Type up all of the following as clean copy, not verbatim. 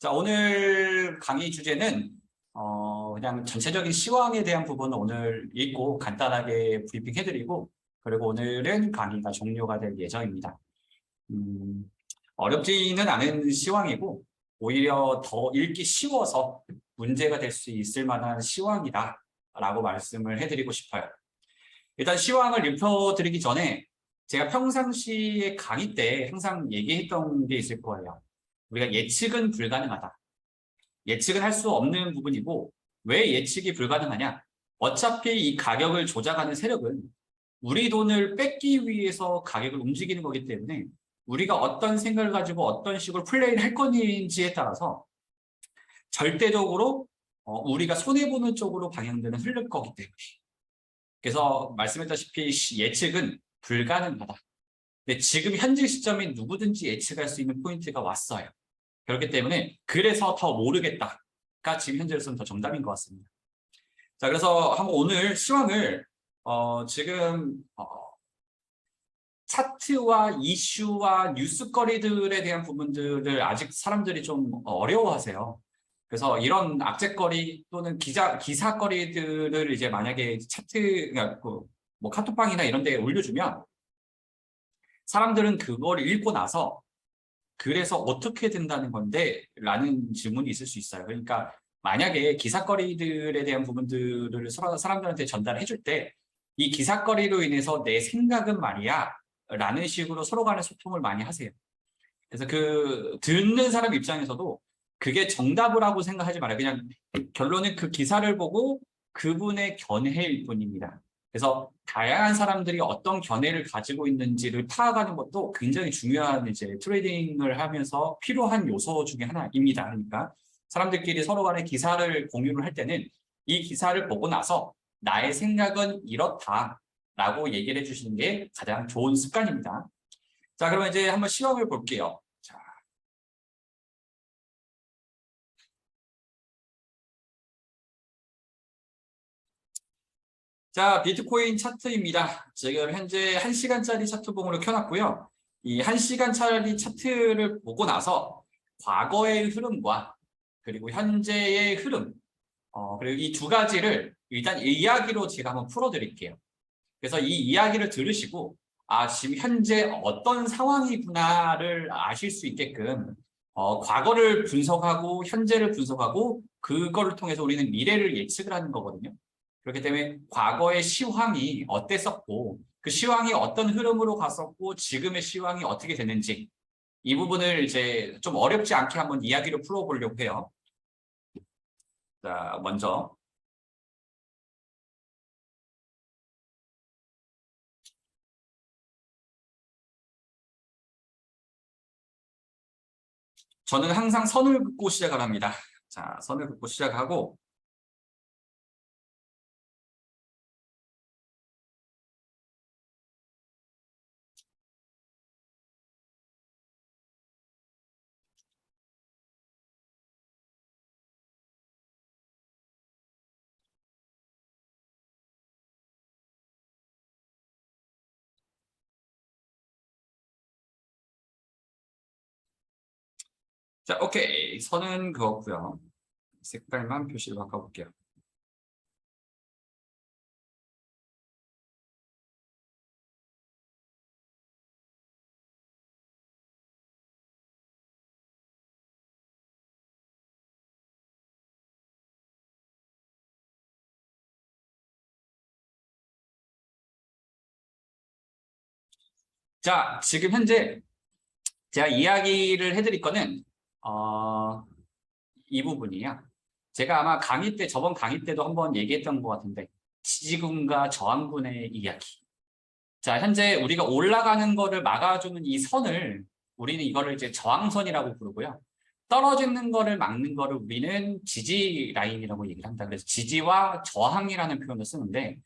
자, 오늘 강의 주제는 그냥 전체적인 시황에 대한 부분을 오늘 읽고 간단하게 브리핑 해드리고, 그리고 오늘은 강의가 종료가 될 예정입니다. 어렵지는 않은 시황이고 오히려 더 읽기 쉬워서 문제가 될 수 있을 만한 시황이다 라고 말씀을 해드리고 싶어요. 일단 시황을 읽어드리기 전에 제가 평상시에 강의 때 항상 얘기했던 게 있을 거예요. 우리가 예측은 불가능하다. 예측은 할 수 없는 부분이고, 왜 예측이 불가능하냐? 어차피 이 가격을 조작하는 세력은 우리 돈을 뺏기 위해서 가격을 움직이는 거기 때문에 우리가 어떤 생각을 가지고 어떤 식으로 플레이를 할 건지에 따라서 절대적으로 우리가 손해보는 쪽으로 방향되는 흐를 거기 때문에. 그래서 말씀했다시피 예측은 불가능하다. 근데 지금 현재 시점에 누구든지 예측할 수 있는 포인트가 왔어요. 그렇기 때문에 그래서 더 모르겠다가 지금 현재로서는 더 정답인 것 같습니다. 자, 그래서 한번 오늘 시황을 지금 차트와 이슈와 뉴스거리들에 대한 부분들을 아직 사람들이 좀 어려워하세요. 그래서 이런 악재거리 또는 기사거리들을 이제 만약에 차트, 그러니까 뭐 카톡방이나 이런 데에 올려주면 사람들은 그걸 읽고 나서 그래서 어떻게 된다는 건데? 라는 질문이 있을 수 있어요. 그러니까 만약에 기사거리들에 대한 부분들을 사람들한테 전달해 줄 때 이 기사거리로 인해서 내 생각은 말이야 라는 식으로 서로 간에 소통을 많이 하세요. 그래서 그 듣는 사람 입장에서도 그게 정답이라고 생각하지 말아요. 그냥 결론은 그 기사를 보고 그분의 견해일 뿐입니다. 그래서 다양한 사람들이 어떤 견해를 가지고 있는지를 파악하는 것도 굉장히 중요한 이제 트레이딩을 하면서 필요한 요소 중에 하나입니다. 그러니까 사람들끼리 서로 간에 기사를 공유를 할 때는 이 기사를 보고 나서 나의 생각은 이렇다라고 얘기를 해주시는 게 가장 좋은 습관입니다. 자, 그러면 이제 한번 시험을 볼게요. 자, 비트코인 차트입니다. 지금 현재 1시간짜리 차트봉으로 켜놨고요. 이 1시간짜리 차트를 보고 나서 과거의 흐름과 그리고 현재의 흐름, 그리고 이 두 가지를 일단 이야기로 제가 한번 풀어드릴게요. 그래서 이 이야기를 들으시고 지금 현재 어떤 상황이구나를 아실 수 있게끔 과거를 분석하고 현재를 분석하고 그거를 통해서 우리는 미래를 예측을 하는 거거든요. 그렇기 때문에 과거의 시황이 어땠었고 그 시황이 어떤 흐름으로 갔었고 지금의 시황이 어떻게 됐는지 이 부분을 이제 좀 어렵지 않게 한번 이야기를 풀어보려고 해요. 자, 먼저 저는 항상 선을 긋고 시작을 합니다. 자, 선을 긋고 시작하고 자, 오케이. 선은 그었고요. 색깔만 표시를 바꿔볼게요. 자, 지금 현재 제가 이야기를 해드릴 거는 이 부분이야. 제가 아마 강의 때, 저번 강의 때도 한번 얘기했던 것 같은데 지지군과 저항군의 이야기. 자, 현재 우리가 올라가는 거를 막아주는 이 선을 우리는 이거를 이제 저항선이라고 부르고요. 떨어지는 거를 막는 거를 우리는 지지 라인이라고 얘기를 합니다. 그래서 지지와 저항이라는 표현을 쓰는데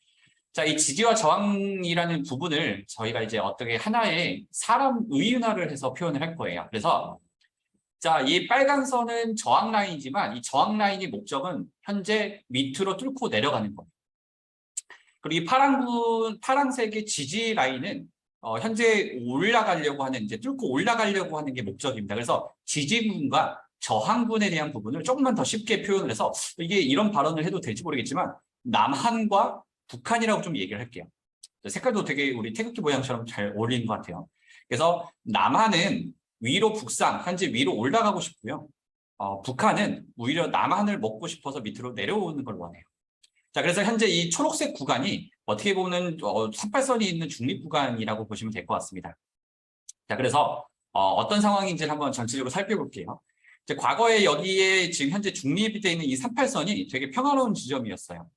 자, 이 지지와 저항이라는 부분을 저희가 이제 어떻게 하나의 사람 의윤화를 해서 표현을 할 거예요. 그래서 자, 이 빨간 선은 저항 라인이지만 이 저항 라인의 목적은 현재 밑으로 뚫고 내려가는 거예요. 그리고 이 파란색의 지지 라인은 현재 올라가려고 하는 이제 뚫고 올라가려고 하는 게 목적입니다. 그래서 지지 부분과 저항군에 대한 부분을 조금만 더 쉽게 표현을 해서 이게 이런 발언을 해도 될지 모르겠지만 남한과 북한이라고 좀 얘기를 할게요. 색깔도 되게 우리 태극기 모양처럼 잘 어울리는 것 같아요. 그래서 남한은 위로 북상, 현재 위로 올라가고 싶고요. 북한은 오히려 남한을 먹고 싶어서 밑으로 내려오는 걸 원해요. 자, 그래서 현재 이 초록색 구간이 어떻게 보면 38선이 있는 중립 구간이라고 보시면 될 것 같습니다. 자, 그래서 어떤 상황인지를 한번 전체적으로 살펴볼게요. 이제 과거에 여기에 지금 현재 중립이 되어 있는 이 38선이 되게 평화로운 지점이었어요.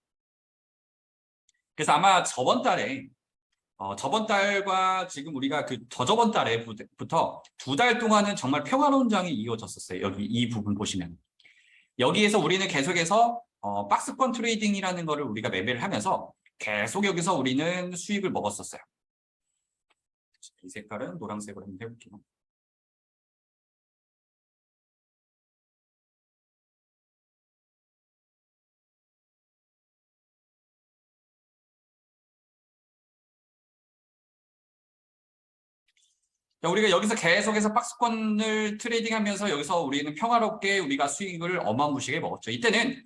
그래서 아마 저번 달과 지금 우리가 그 저저번 달에부터 2달 동안은 정말 평화로운 장이 이어졌었어요. 여기 이 부분 보시면. 여기에서 우리는 계속해서 박스권 트레이딩이라는 거를 우리가 매매를 하면서 계속 여기서 우리는 수익을 먹었었어요. 이 색깔은 노란색으로 한번 해볼게요. 우리가 여기서 계속해서 박스권을 트레이딩하면서 여기서 우리는 평화롭게 우리가 수익을 어마무시하게 먹었죠. 이때는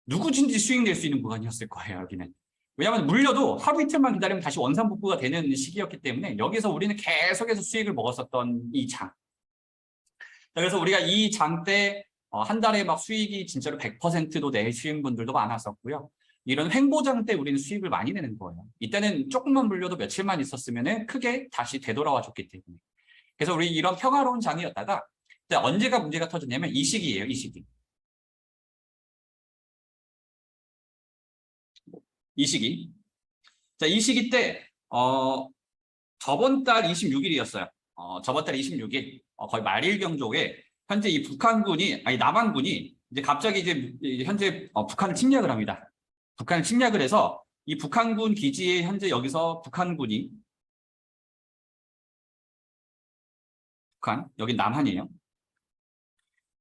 누구든지 수익 낼 수 있는 구간이었을 거예요. 여기는. 왜냐하면 물려도 하루 이틀만 기다리면 다시 원상복구가 되는 시기였기 때문에 여기서 우리는 계속해서 수익을 먹었었던 이 장. 그래서 우리가 이 장 때 한 달에 막 수익이 진짜로 100%도 내시는 분들도 많았었고요. 이런 횡보장 때 우리는 수익을 많이 내는 거예요. 이때는 조금만 물려도 며칠만 있었으면 크게 다시 되돌아와 줬기 때문에. 그래서 우리 이런 평화로운 장이었다가 언제가 문제가 터졌냐면 이 시기예요. 이 시기. 이 시기. 자, 이 시기 때 저번 달 26일이었어요. 저번 달 26일 거의 말일 경족에 현재 이 북한군이 아니 남한군이 이제 갑자기 이제 현재 북한을 침략을 합니다. 북한을 침략을 해서 이 북한군 기지에 현재 여기서 북한군이 여기 남한이에요.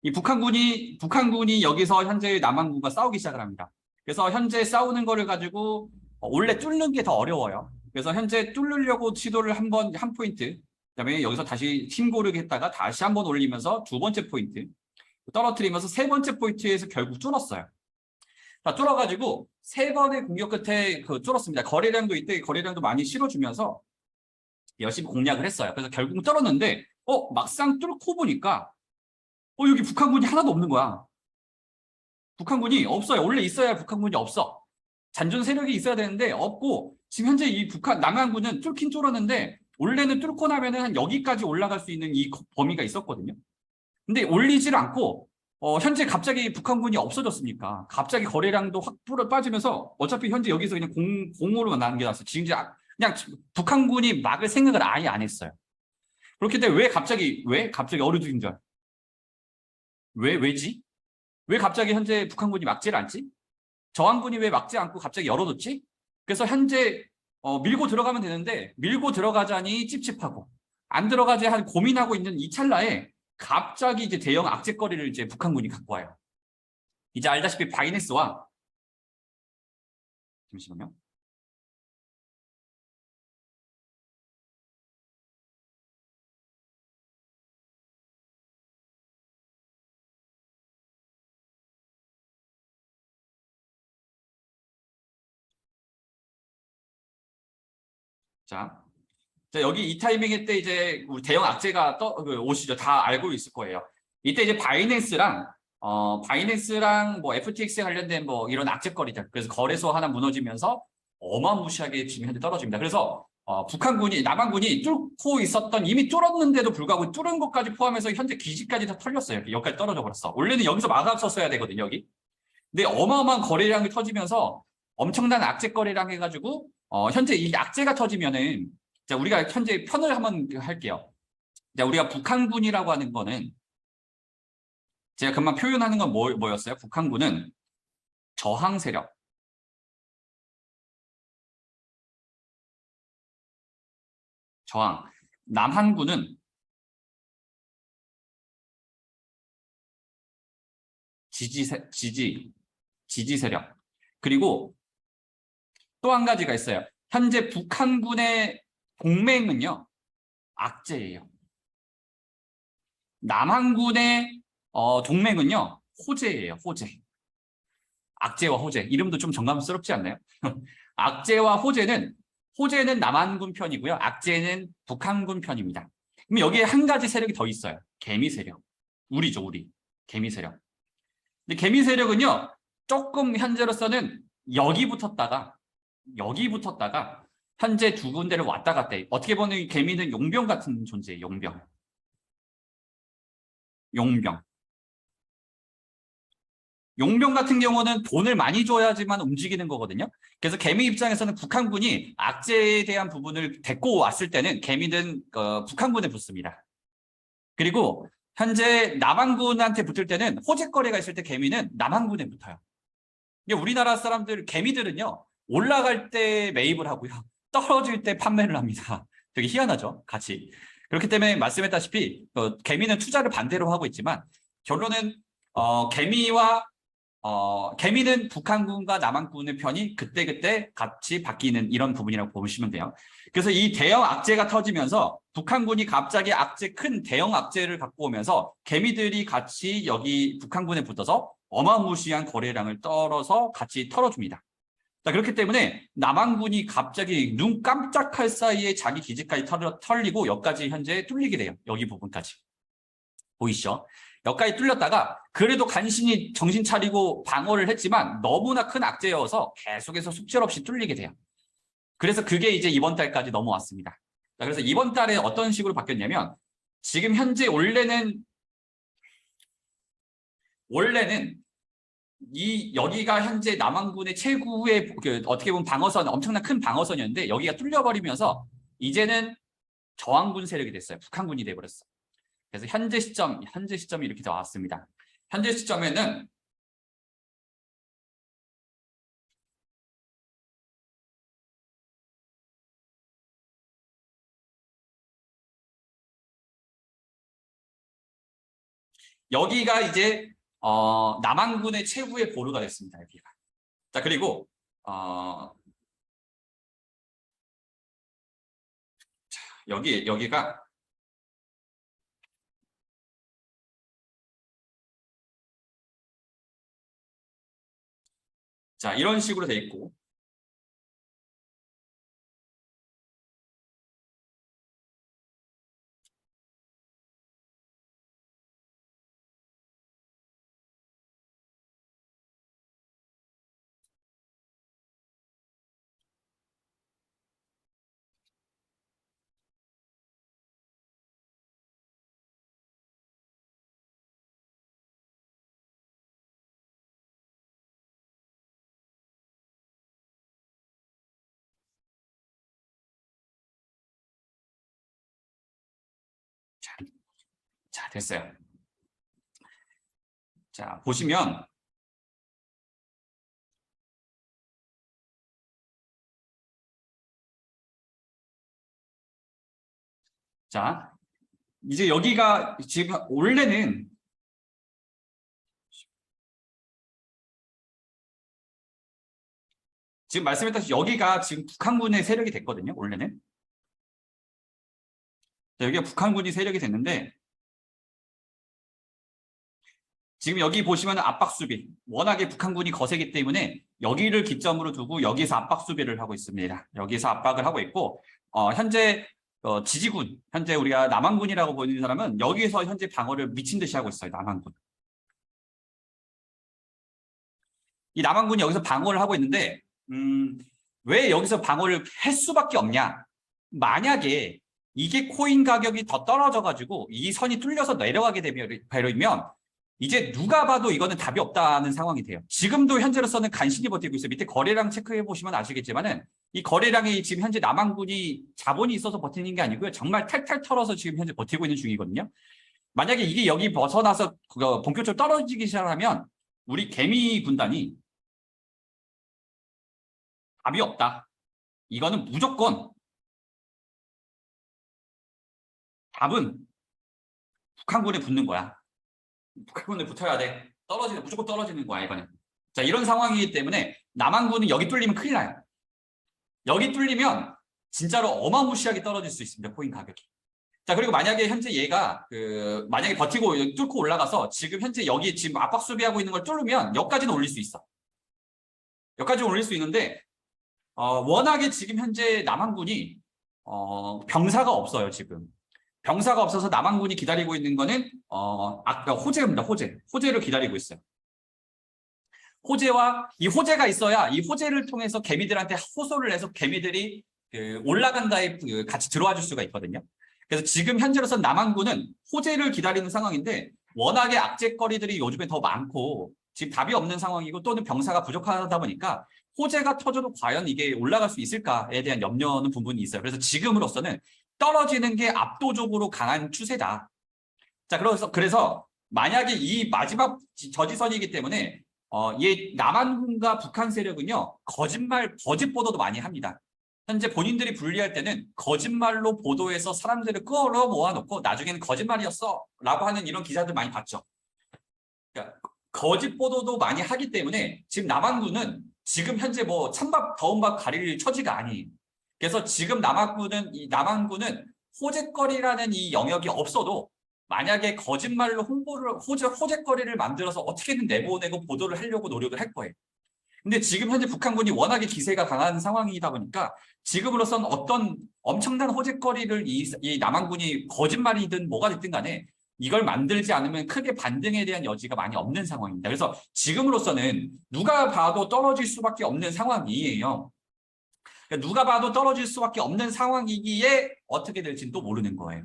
이 북한군이 여기서 현재 남한군과 싸우기 시작을 합니다. 그래서 현재 싸우는 거를 가지고 원래 뚫는 게 더 어려워요. 그래서 현재 뚫으려고 시도를 한 포인트, 그다음에 여기서 다시 힘고르게 했다가 다시 한번 올리면서 두 번째 포인트 떨어뜨리면서 세 번째 포인트에서 결국 뚫었어요. 자, 뚫어가지고 세 번의 공격 끝에 뚫었습니다. 거래량도 이때 거래량도 많이 실어주면서 열심히 공략을 했어요. 그래서 결국 뚫었는데 막상 뚫고 보니까 여기 북한군이 하나도 없는 거야. 북한군이 없어요. 원래 있어야 북한군이 없어. 잔존 세력이 있어야 되는데 없고 지금 현재 이 남한군은 뚫긴 뚫었는데 원래는 뚫고 나면은 한 여기까지 올라갈 수 있는 이 범위가 있었거든요. 근데 올리지를 않고 현재 갑자기 북한군이 없어졌으니까 갑자기 거래량도 확 빠지면서 어차피 현재 여기서 그냥 공으로 남겨놨어요. 지금 그냥 북한군이 막을 생각을 아예 안 했어요. 그렇기 때문에 왜 갑자기 어루둥절? 왜지? 왜 갑자기 현재 북한군이 막지를 않지? 저항군이 왜 막지 않고 갑자기 열어뒀지? 그래서 현재 밀고 들어가면 되는데 밀고 들어가자니 찝찝하고 안 들어가지 한 고민하고 있는 이 찰나에 갑자기 이제 대형 악재거리를 이제 북한군이 갖고 와요. 이제 알다시피 바이낸스와 잠시만요. 자, 여기 이 타이밍에 때 이제 우리 대형 악재가 오시죠. 다 알고 있을 거예요. 이때 이제 바이낸스랑 뭐 FTX에 관련된 뭐 이런 악재거리들. 그래서 거래소 하나 무너지면서 어마무시하게 지금 현재 떨어집니다. 그래서 남한군이 뚫고 있었던 이미 뚫었는데도 불구하고 뚫은 것까지 포함해서 현재 기지까지 다 털렸어요. 여기까지 떨어져 버렸어. 원래는 여기서 막았었어야 되거든요, 여기. 근데 어마어마한 거래량이 터지면서 엄청난 악재 거래량 해가지고 현재 이 악재가 터지면은 자, 우리가 현재 편을 한번 할게요. 자, 우리가 북한군이라고 하는 거는 제가 금방 표현하는 건 뭐였어요? 북한군은 저항 세력. 저항. 남한군은 지지 세력. 그리고 또 한 가지가 있어요. 현재 북한군의 동맹은요, 악재예요. 남한군의 동맹은요, 호재예요, 호재. 악재와 호재. 이름도 좀 정감스럽지 않나요? 악재와 호재는 남한군 편이고요. 악재는 북한군 편입니다. 그럼 여기에 한 가지 세력이 더 있어요. 개미 세력. 우리죠, 우리. 개미 세력. 근데 개미 세력은요, 조금 현재로서는 여기 붙었다가 현재 두 군데를 왔다 갔다 해요. 어떻게 보면 개미는 용병 같은 존재예요. 용병. 용병 같은 경우는 돈을 많이 줘야지만 움직이는 거거든요. 그래서 개미 입장에서는 북한군이 악재에 대한 부분을 데리고 왔을 때는 개미는 북한군에 붙습니다. 그리고 현재 남한군한테 붙을 때는 호재거리가 있을 때 개미는 남한군에 붙어요. 우리나라 사람들 개미들은요, 올라갈 때 매입을 하고요, 떨어질 때 판매를 합니다. 되게 희한하죠, 같이. 그렇기 때문에 말씀했다시피 개미는 투자를 반대로 하고 있지만 결론은 개미는 북한군과 남한군의 편이 그때그때 같이 바뀌는 이런 부분이라고 보시면 돼요. 그래서 이 대형 악재가 터지면서 북한군이 갑자기 큰 대형 악재를 갖고 오면서 개미들이 같이 여기 북한군에 붙어서 어마무시한 거래량을 떨어서 같이 털어줍니다. 자, 그렇기 때문에 남한군이 갑자기 눈 깜짝할 사이에 자기 기지까지 털리고 여기까지 현재 뚫리게 돼요. 여기 부분까지. 보이시죠? 여기까지 뚫렸다가 그래도 간신히 정신 차리고 방어를 했지만 너무나 큰 악재여서 계속해서 속절없이 뚫리게 돼요. 그래서 그게 이제 이번 달까지 넘어왔습니다. 자, 그래서 이번 달에 어떤 식으로 바뀌었냐면 지금 현재 원래는 여기가 현재 남한군의 최고의 어떻게 보면 방어선, 엄청난 큰 방어선이었는데 여기가 뚫려버리면서 이제는 저항군 세력이 됐어요. 북한군이 돼버렸어. 그래서 현재 시점이 이렇게 나왔습니다. 현재 시점에는 여기가 이제 남한군의 최후의 보루가 됐습니다. 여기가. 자, 그리고 여기가 자, 이런 식으로 돼 있고 자, 됐어요. 자, 보시면 자, 이제 여기가 지금 원래는 지금 말씀했다시피 여기가 지금 북한군의 세력이 됐거든요. 원래는. 자, 여기가 북한군이 세력이 됐는데 지금 여기 보시면 압박 수비. 워낙에 북한군이 거세기 때문에 여기를 기점으로 두고 여기서 압박 수비를 하고 있습니다. 여기서 압박을 하고 있고 현재 지지군, 현재 우리가 남한군이라고 보이는 사람은 여기에서 현재 방어를 미친 듯이 하고 있어요. 남한군. 이 남한군이 여기서 방어를 하고 있는데 왜 여기서 방어를 할 수밖에 없냐? 만약에 이게 코인 가격이 더 떨어져가지고 이 선이 뚫려서 내려가게 되면 이제 누가 봐도 이거는 답이 없다는 상황이 돼요. 지금도 현재로서는 간신히 버티고 있어요. 밑에 거래량 체크해 보시면 아시겠지만은 이 거래량이 지금 현재 남한군이 자본이 있어서 버티는 게 아니고요. 정말 탈탈 털어서 지금 현재 버티고 있는 중이거든요. 만약에 이게 여기 벗어나서 본격적으로 떨어지기 시작하면 우리 개미 군단이 답이 없다. 이거는 무조건 답은 북한군에 붙는 거야. 북한군에 붙어야 돼. 무조건 떨어지는 거야, 이거는. 자, 이런 상황이기 때문에 남한군은 여기 뚫리면 큰일 나요. 여기 뚫리면 진짜로 어마무시하게 떨어질 수 있습니다, 코인 가격이. 자, 그리고 만약에 현재 얘가 만약에 버티고 뚫고 올라가서 지금 현재 여기 지금 압박 수비하고 있는 걸 뚫으면 여기까지는 올릴 수 있어. 여기까지 올릴 수 있는데 워낙에 지금 현재 남한군이 병사가 없어요, 지금. 병사가 없어서 남한군이 기다리고 있는 거는 아까 호재입니다. 호재를 기다리고 있어요. 호재와 이 호재가 있어야 이 호재를 통해서 개미들한테 호소를 해서 개미들이 올라간다에 같이 들어와 줄 수가 있거든요. 그래서 지금 현재로서는 남한군은 호재를 기다리는 상황인데 워낙에 악재거리들이 요즘에 더 많고 지금 답이 없는 상황이고 또는 병사가 부족하다 보니까 호재가 터져도 과연 이게 올라갈 수 있을까에 대한 염려는 부분이 있어요. 그래서 지금으로서는 떨어지는 게 압도적으로 강한 추세다. 자, 그래서 만약에 이 마지막 저지선이기 때문에 이 남한군과 북한 세력은요 거짓 보도도 많이 합니다. 현재 본인들이 분리할 때는 거짓말로 보도해서 사람들을 끌어 모아놓고 나중에는 거짓말이었어 라고 하는 이런 기사들 많이 봤죠. 그러니까 거짓 보도도 많이 하기 때문에 지금 남한군은 지금 현재 뭐 찬밥 더운 밥 가릴 처지가 아니에요. 그래서 지금 남한군은 호재거리라는 이 영역이 없어도 만약에 거짓말로 호재거리를 만들어서 어떻게든 내보내고 보도를 하려고 노력을 할 거예요. 근데 지금 현재 북한군이 워낙에 기세가 강한 상황이다 보니까 지금으로선 어떤 엄청난 호재거리를 이 남한군이 거짓말이든 뭐가 됐든 간에 이걸 만들지 않으면 크게 반등에 대한 여지가 많이 없는 상황입니다. 그래서 지금으로서는 누가 봐도 떨어질 수밖에 없는 상황이에요. 누가 봐도 떨어질 수밖에 없는 상황이기에 어떻게 될지는 또 모르는 거예요.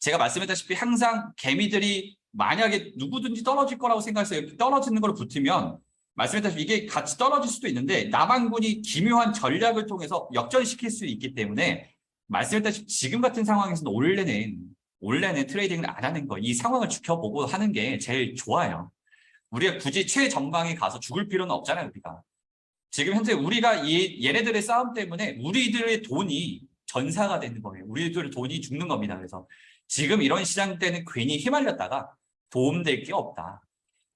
제가 말씀했다시피 항상 개미들이 만약에 누구든지 떨어질 거라고 생각해서 이렇게 떨어지는 걸 붙으면 말씀했다시피 이게 같이 떨어질 수도 있는데 남한군이 기묘한 전략을 통해서 역전시킬 수 있기 때문에 말씀했다시피 지금 같은 상황에서는 원래는 트레이딩을 안 하는 거, 이 상황을 지켜보고 하는 게 제일 좋아요. 우리가 굳이 최전방에 가서 죽을 필요는 없잖아요, 우리가. 지금 현재 우리가 얘네들의 싸움 때문에 우리들의 돈이 전사가 되는 거예요. 우리들의 돈이 죽는 겁니다. 그래서 지금 이런 시장 때는 괜히 휘말렸다가 도움될 게 없다.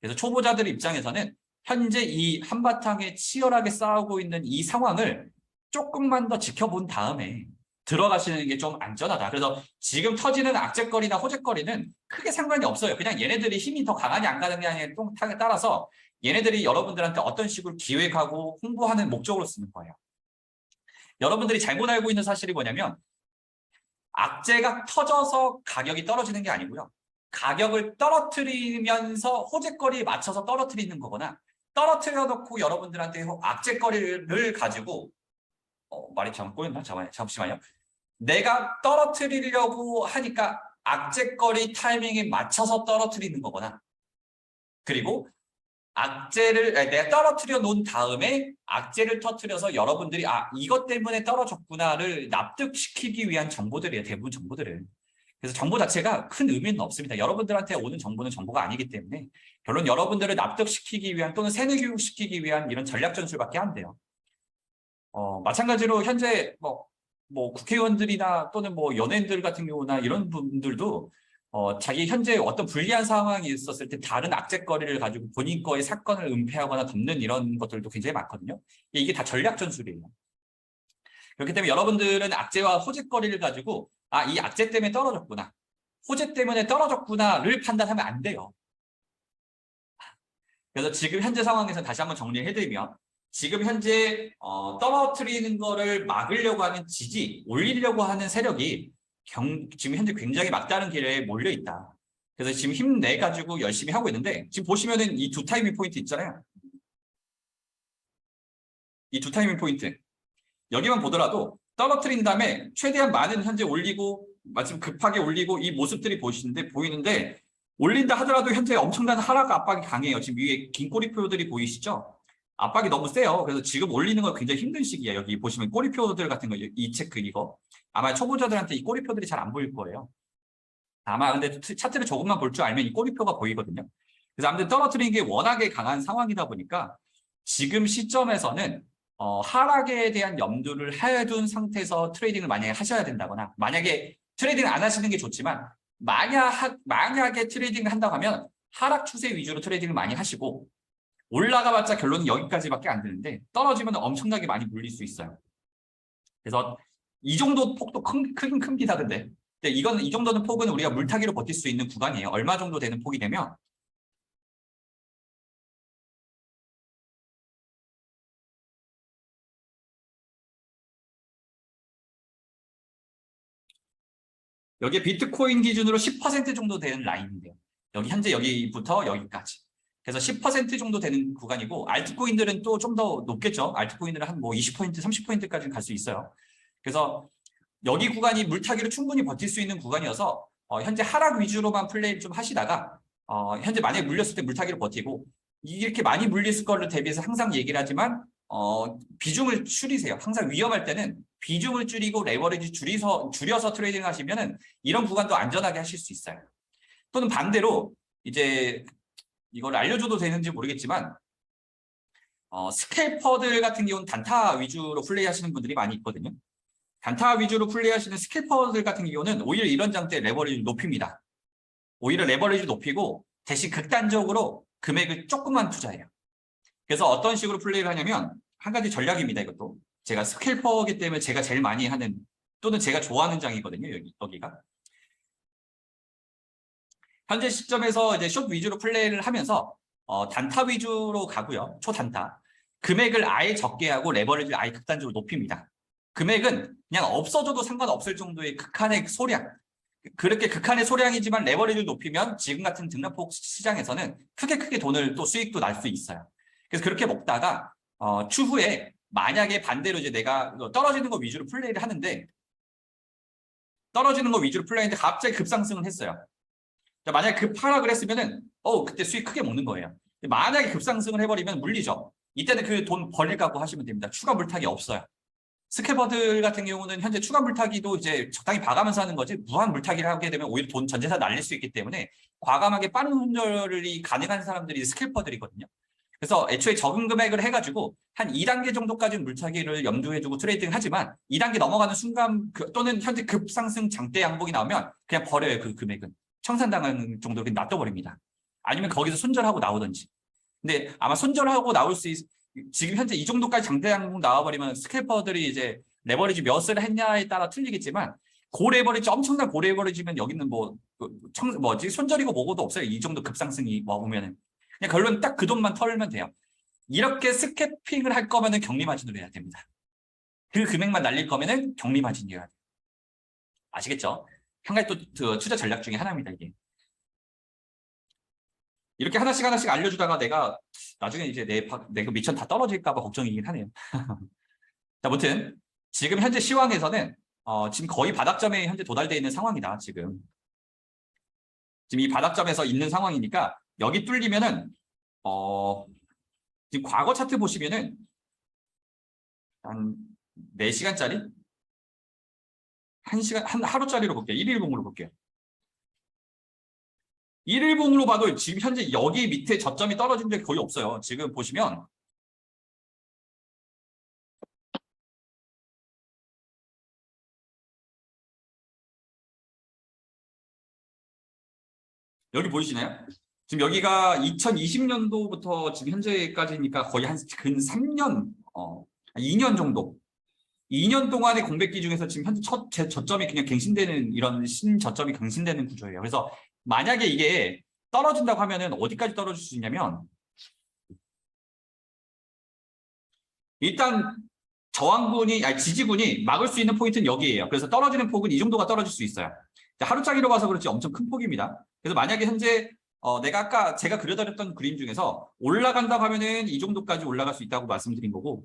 그래서 초보자들 입장에서는 현재 이 한바탕에 치열하게 싸우고 있는 이 상황을 조금만 더 지켜본 다음에 들어가시는 게 좀 안전하다. 그래서 지금 터지는 악재거리나 호재거리는 크게 상관이 없어요. 그냥 얘네들이 힘이 더 강하냐 안 강하냐에 따라서 얘네들이 여러분들한테 어떤 식으로 기획하고 홍보하는 목적으로 쓰는 거예요. 여러분들이 잘못 알고 있는 사실이 뭐냐면 악재가 터져서 가격이 떨어지는 게 아니고요. 가격을 떨어뜨리면서 호재거리에 맞춰서 떨어뜨리는 거거나 떨어뜨려 놓고 여러분들한테 악재거리를 가지고 말이 잘못 꼬였나? 잠시만요. 내가 떨어뜨리려고 하니까 악재거리 타이밍에 맞춰서 떨어뜨리는 거거나 그리고 내가 떨어뜨려 놓은 다음에 악재를 터뜨려서 여러분들이 이것 때문에 떨어졌구나를 납득시키기 위한 정보들이에요. 대부분 정보들은. 그래서 정보 자체가 큰 의미는 없습니다. 여러분들한테 오는 정보는 정보가 아니기 때문에 결론 여러분들을 납득시키기 위한 또는 세뇌교육시키기 위한 이런 전략 전술밖에 안 돼요. 마찬가지로 현재 뭐 국회의원들이나 또는 뭐 연예인들 같은 경우나 이런 분들도 자기 현재 어떤 불리한 상황이 있었을 때 다른 악재거리를 가지고 본인 거의 사건을 은폐하거나 덮는 이런 것들도 굉장히 많거든요. 이게 다 전략 전술이에요. 그렇기 때문에 여러분들은 악재와 호재거리를 가지고 이 악재 때문에 떨어졌구나, 호재 때문에 떨어졌구나를 판단하면 안 돼요. 그래서 지금 현재 상황에서 다시 한번 정리해드리면 지금 현재 떨어뜨리는 거를 막으려고 하는 올리려고 하는 세력이 지금 현재 굉장히 막다른 길에 몰려 있다. 그래서 지금 힘내가지고 열심히 하고 있는데 지금 보시면은 이 두 타이밍 포인트 있잖아요. 이 두 타이밍 포인트 여기만 보더라도 떨어뜨린 다음에 최대한 많은 현재 올리고 마침 급하게 올리고 이 모습들이 보이는데 올린다 하더라도 현재 엄청난 하락 압박이 강해요. 지금 위에 긴 꼬리표들이 보이시죠? 압박이 너무 세요. 그래서 지금 올리는 건 굉장히 힘든 시기예요. 여기 보시면 꼬리표들 같은 거, 이 체크 이거. 아마 초보자들한테 이 꼬리표들이 잘 안 보일 거예요. 아마 근데 차트를 조금만 볼 줄 알면 이 꼬리표가 보이거든요. 그래서 아무튼 떨어뜨리는 게 워낙에 강한 상황이다 보니까 지금 시점에서는 하락에 대한 염두를 해둔 상태에서 트레이딩을 만약에 하셔야 된다거나 만약에 트레이딩을 안 하시는 게 좋지만 만약에 트레이딩을 한다고 하면 하락 추세 위주로 트레이딩을 많이 하시고 올라가봤자 결론은 여기까지밖에 안 되는데 떨어지면 엄청나게 많이 물릴 수 있어요. 그래서 이 정도 폭도 크긴 큽니다. 근데 근데 이 정도는 폭은 우리가 물타기로 버틸 수 있는 구간이에요. 얼마 정도 되는 폭이 되면 여기 비트코인 기준으로 10% 정도 되는 라인인데요. 현재 여기부터 여기까지. 그래서 10% 정도 되는 구간이고 알트코인들은 또 좀 더 높겠죠. 알트코인들은 한 뭐 20%, 30%까지는 갈 수 있어요. 그래서 여기 구간이 물타기로 충분히 버틸 수 있는 구간이어서 현재 하락 위주로만 플레이를 좀 하시다가 현재 만약에 물렸을 때 물타기로 버티고 이렇게 많이 물렸을 거를 대비해서 항상 얘기를 하지만 비중을 줄이세요. 항상 위험할 때는 비중을 줄이고 레버리지 줄여서 트레이딩 하시면은 이런 구간도 안전하게 하실 수 있어요. 또는 반대로 이제 이걸 알려줘도 되는지 모르겠지만 스캘퍼들 같은 경우는 단타 위주로 플레이 하시는 분들이 많이 있거든요. 단타 위주로 플레이하시는 스캘퍼들 같은 경우는 오히려 이런 장대에 레버리지를 높입니다. 오히려 레버리지를 높이고 대신 극단적으로 금액을 조금만 투자해요. 그래서 어떤 식으로 플레이를 하냐면 한 가지 전략입니다. 이것도 제가 스캘퍼이기 때문에 제가 제일 많이 하는 또는 제가 좋아하는 장이거든요. 여기가 현재 시점에서 이제 숏 위주로 플레이를 하면서 단타 위주로 가고요. 초단타 금액을 아예 적게 하고 레버리지를 아예 극단적으로 높입니다. 금액은 그냥 없어져도 상관없을 정도의 극한의 소량. 그렇게 극한의 소량이지만 레버리지를 높이면 지금 같은 등락폭 시장에서는 크게 돈을 또 수익도 날 수 있어요. 그래서 그렇게 먹다가 추후에 만약에 반대로 이제 내가 떨어지는 거 위주로 플레이를 하는데 갑자기 급상승을 했어요. 만약에 급하락을 했으면은 그때 수익 크게 먹는 거예요. 만약에 급상승을 해버리면 물리죠. 이때는 그 돈 벌릴 각오 하시면 됩니다. 추가 물타기 없어요. 스캐버들 같은 경우는 현재 추가 물타기도 이제 적당히 봐가면서 하는 거지 무한 물타기를 하게 되면 오히려 돈 전재산 날릴 수 있기 때문에 과감하게 빠른 손절이 가능한 사람들이 스캐퍼들이거든요. 그래서 애초에 적은 금액을 해가지고 한 2단계 정도까지는 물타기를 염두에 두고 트레이딩 하지만 2단계 넘어가는 순간 또는 현재 급상승 장대 양봉이 나오면 그냥 버려요. 그 금액은. 청산당하는 정도로 그냥 놔둬버립니다. 아니면 거기서 손절하고 나오든지. 근데 아마 손절하고 나올 수 지금 현재 이 정도까지 장대 양봉 나와버리면 스캘퍼들이 이제 레버리지 몇을 했냐에 따라 틀리겠지만 고레버리지 엄청난 고레버리지면 여기는 뭐지 손절이고 뭐고도 없어요. 이 정도 급상승이 와보면은 그냥 결론 딱 그 돈만 털면 돼요. 이렇게 스캐핑을 할 거면은 격리 마진으로 해야 됩니다. 그 금액만 날릴 거면은 격리 마진이어야 돼요. 아시겠죠? 한 가지 또 투자 전략 중에 하나입니다. 이게 이렇게 하나씩 알려주다가 내가 나중에 이제 내가 미천 다 떨어질까 봐 걱정이긴 하네요. 자, 아무튼 지금 현재 시황에서는 지금 거의 바닥점에 현재 도달되어 있는 상황이다. 지금 이 바닥점에서 있는 상황이니까 여기 뚫리면은 지금 과거 차트 보시면은 한 4시간짜리? 1시간, 하루짜리로 볼게요. 1일봉으로 볼게요. 1일봉으로 봐도 지금 현재 여기 밑에 저점이 떨어진 게 거의 없어요. 지금 보시면 여기 보이시나요? 지금 여기가 2020년도부터 지금 현재까지니까 거의 한 근 3년, 2년 정도. 2년 동안의 공백기 중에서 지금 현재 첫 저점이 그냥 갱신되는 이런 신저점이 갱신되는 구조예요. 그래서 만약에 이게 떨어진다고 하면은 어디까지 떨어질 수 있냐면 일단 지지군이 막을 수 있는 포인트는 여기예요. 그래서 떨어지는 폭은 이 정도가 떨어질 수 있어요. 하루짜리로 봐서 그렇지 엄청 큰 폭입니다. 그래서 만약에 현재 내가 아까 제가 그려드렸던 그림 중에서 올라간다고 하면은 이 정도까지 올라갈 수 있다고 말씀드린 거고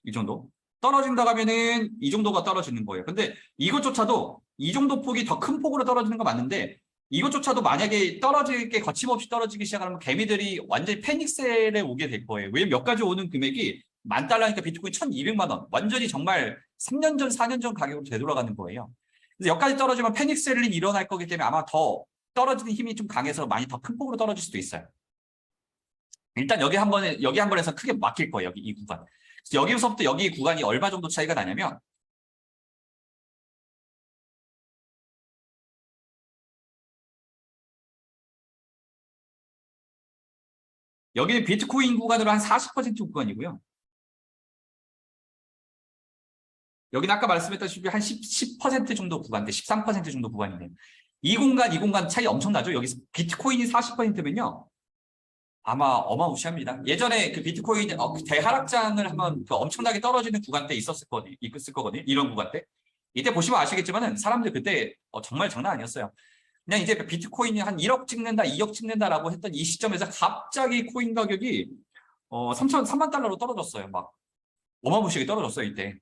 이 정도. 떨어진다고 하면은 이 정도가 떨어지는 거예요. 근데 이것조차도 이 정도 폭이 더 큰 폭으로 떨어지는 거 맞는데 이것조차도 만약에 떨어질 게 거침없이 떨어지기 시작하면 개미들이 완전히 패닉셀에 오게 될 거예요. 왜냐면 몇 가지 오는 금액이 $10,000니까 비트코인 1,200만 원. 완전히 정말 3년 전, 4년 전 가격으로 되돌아가는 거예요. 그래서 여기까지 떨어지면 패닉셀이 일어날 거기 때문에 아마 더 떨어지는 힘이 좀 강해서 많이 더 큰 폭으로 떨어질 수도 있어요. 일단 여기 한 번에서 크게 막힐 거예요. 이 구간. 여기서부터 여기 구간이 얼마 정도 차이가 나냐면 여기는 비트코인 구간으로 한 40% 구간이고요. 여기는 아까 말씀했다시피 한 10% 정도 구간대, 13% 정도 구간이네요. 이 공간 차이 엄청나죠? 여기서 비트코인이 40%면요. 아마 어마무시합니다. 예전에 그 비트코인 대하락장을 한번 그 엄청나게 떨어지는 구간대 있을 거거든요. 이런 구간대. 이때 보시면 아시겠지만은 사람들 그때 정말 장난 아니었어요. 그냥 이제 비트코인이 한 1억 찍는다, 2억 찍는다라고 했던 이 시점에서 갑자기 코인 가격이 3만 달러로 떨어졌어요. 막 어마무시하게 떨어졌어요, 이때.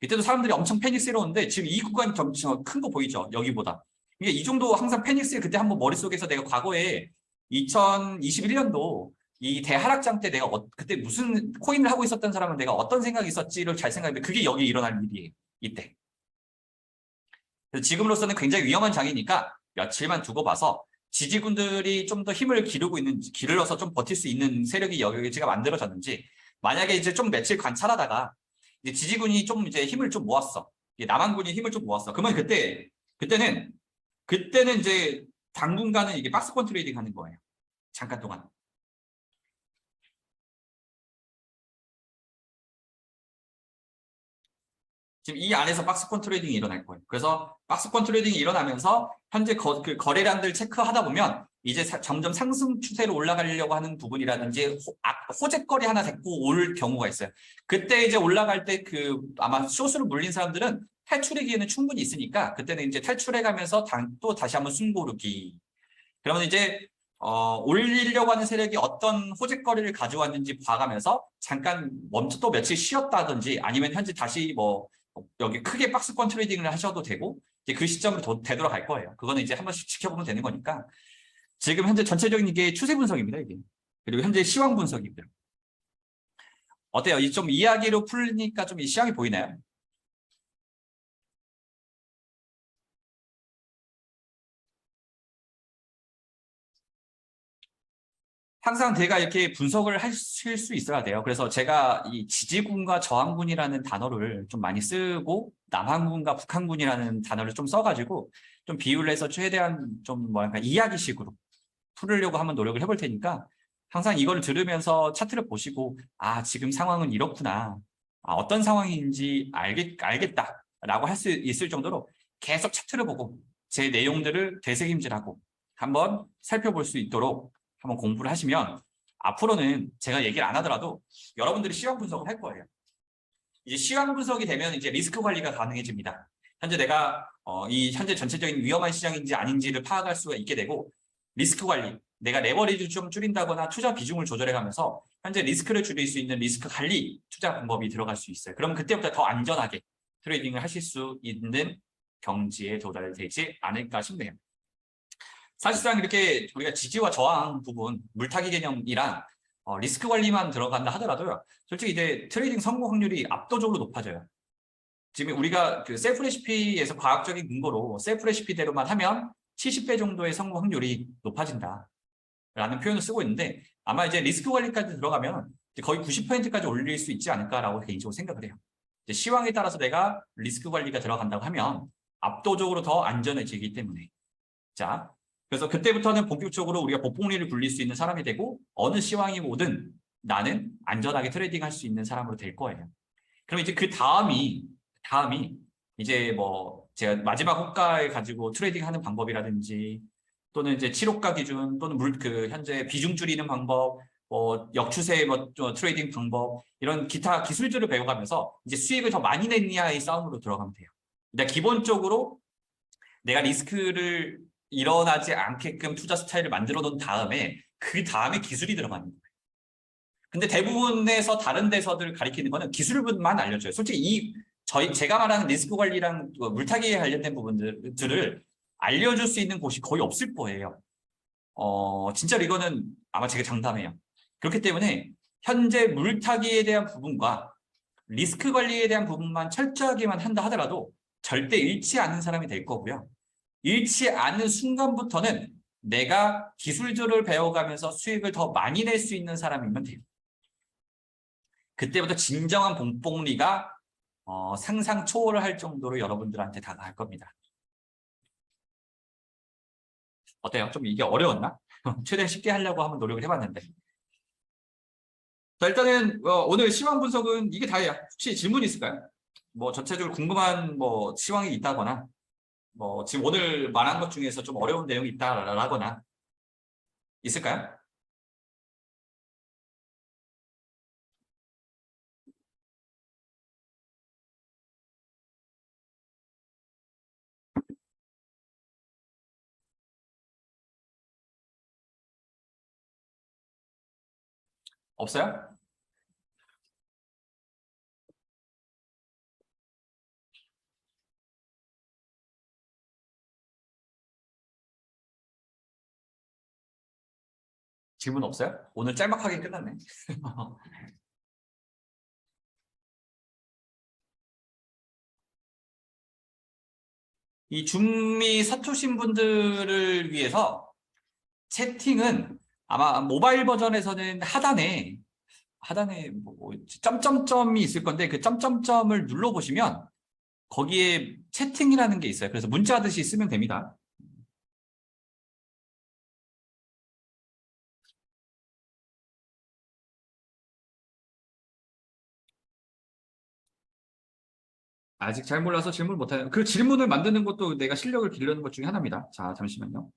이때도 사람들이 엄청 패닉스러웠는데 지금 이 구간이 좀 큰 거 보이죠? 여기보다. 이게 이 정도 항상 패닉스 그때 한번 머릿속에서 내가 과거에 2021년도 이 대하락장 때 내가 그때 무슨 코인을 하고 있었던 사람은 내가 어떤 생각이 있었지를 잘 생각했는데 그게 여기 일어날 일이에요. 이때. 그래서 지금으로서는 굉장히 위험한 장이니까 며칠만 두고 봐서 지지군들이 좀 더 힘을 기르러서 좀 버틸 수 있는 세력이 여기가 만들어졌는지 만약에 이제 좀 며칠 관찰하다가 이제 지지군이 좀 이제 힘을 좀 모았어. 남한군이 힘을 좀 모았어. 그러면 그때는 이제 당분간은 이게 박스권 트레이딩 하는 거예요. 잠깐 동안. 지금 이 안에서 박스권 트레이딩이 일어날 거예요. 그래서 박스권 트레이딩이 일어나면서 현재 그 거래량들 체크하다 보면 이제 점점 상승 추세로 올라가려고 하는 부분이라든지 호재거리 하나 데리고 올 경우가 있어요. 그때 이제 올라갈 때 아마 숏으로 물린 사람들은 탈출의 기회는 충분히 있으니까 그때는 이제 탈출해가면서 또 다시 한번 숨고르기. 그러면 이제 올리려고 하는 세력이 어떤 호재거리를 가져왔는지 봐가면서 잠깐 또 며칠 쉬었다든지 아니면 현재 다시 여기 크게 박스권 트레이딩을 하셔도 되고 이제 그 시점으로 되돌아갈 거예요. 그거는 이제 한 번씩 지켜보면 되는 거니까 지금 현재 전체적인 이게 추세 분석입니다. 이게. 그리고 현재 시황 분석입니다. 어때요? 좀 이야기로 풀니까 좀 이 시황이 보이나요? 항상 제가 이렇게 분석을 하실 수 있어야 돼요. 그래서 제가 이 지지군과 저항군이라는 단어를 좀 많이 쓰고 남한군과 북한군이라는 단어를 좀 써가지고 좀 비유를 해서 최대한 좀 뭐랄까 이야기식으로 풀으려고 한번 노력을 해볼 테니까 항상 이걸 들으면서 차트를 보시고 지금 상황은 이렇구나. 어떤 상황인지 알겠다라고 할 수 있을 정도로 계속 차트를 보고 제 내용들을 되새김질하고 한번 살펴볼 수 있도록 한번 공부를 하시면 앞으로는 제가 얘기를 안 하더라도 여러분들이 시황 분석을 할 거예요. 이제 시황 분석이 되면 이제 리스크 관리가 가능해집니다. 현재 내가 현재 전체적인 위험한 시장인지 아닌지를 파악할 수가 있게 되고 리스크 관리, 내가 레버리지 좀 줄인다거나 투자 비중을 조절해가면서 현재 리스크를 줄일 수 있는 리스크 관리 투자 방법이 들어갈 수 있어요. 그럼 그때부터 더 안전하게 트레이딩을 하실 수 있는 경지에 도달되지 않을까 싶네요. 사실상 이렇게 우리가 지지와 저항 부분, 물타기 개념이랑 리스크 관리만 들어간다 하더라도요. 솔직히 이제 트레이딩 성공 확률이 압도적으로 높아져요. 지금 우리가 그 셀프 레시피에서 과학적인 근거로 셀프 레시피대로만 하면 70배 정도의 성공 확률이 높아진다. 라는 표현을 쓰고 있는데 아마 이제 리스크 관리까지 들어가면 거의 90%까지 올릴 수 있지 않을까라고 개인적으로 생각을 해요. 이제 시황에 따라서 내가 리스크 관리가 들어간다고 하면 압도적으로 더 안전해지기 때문에. 자, 그래서 그때부터는 본격적으로 우리가 복봉리를 굴릴 수 있는 사람이 되고 어느 시황이 오든 나는 안전하게 트레이딩할 수 있는 사람으로 될 거예요. 그럼 이제 그 다음이 이제 제가 마지막 호가에 가지고 트레이딩하는 방법이라든지 또는 이제 7호가 기준 또는 현재 비중 줄이는 방법, 역추세 트레이딩 방법 이런 기타 기술들을 배워가면서 이제 수익을 더 많이 냈냐의 싸움으로 들어가면 돼요. 근데 기본적으로 내가 리스크를 일어나지 않게끔 투자 스타일을 만들어 놓은 다음에 그 다음에 기술이 들어가는 거예요. 근데 대부분에서 다른 데서들 가리키는 거는 기술만 알려줘요. 솔직히 제가 말하는 리스크 관리랑 물타기에 관련된 부분들을 알려줄 수 있는 곳이 거의 없을 거예요. 진짜로 이거는 아마 제가 장담해요. 그렇기 때문에 현재 물타기에 대한 부분과 리스크 관리에 대한 부분만 철저하게만 한다 하더라도 절대 잃지 않는 사람이 될 거고요. 잃지 않는 순간부터는 내가 기술들을 배워가면서 수익을 더 많이 낼 수 있는 사람이면 돼요. 그때부터 진정한 복봉리가 상상 초월을 할 정도로 여러분들한테 다가갈 겁니다. 어때요? 좀 이게 어려웠나? 최대한 쉽게 하려고 한번 노력을 해봤는데. 자, 일단은 오늘 시황 분석은 이게 다예요. 혹시 질문 있을까요? 뭐 전체적으로 궁금한 뭐 시황이 있다거나 뭐 지금 오늘 말한 것 중에서 좀 어려운 내용이 있다라거나 있을까요? 없어요? 질문 없어요? 오늘 짤막하게 끝났네. 이 중미 서투신 분들을 위해서 채팅은 아마 모바일 버전에서는 하단에 뭐 점점점이 있을 건데 그 점점점을 눌러보시면 거기에 채팅이라는 게 있어요. 그래서 문자하듯이 쓰면 됩니다. 아직 잘 몰라서 질문 못해요. 그 질문을 만드는 것도 내가 실력을 기르는 것 중에 하나입니다. 자, 잠시만요.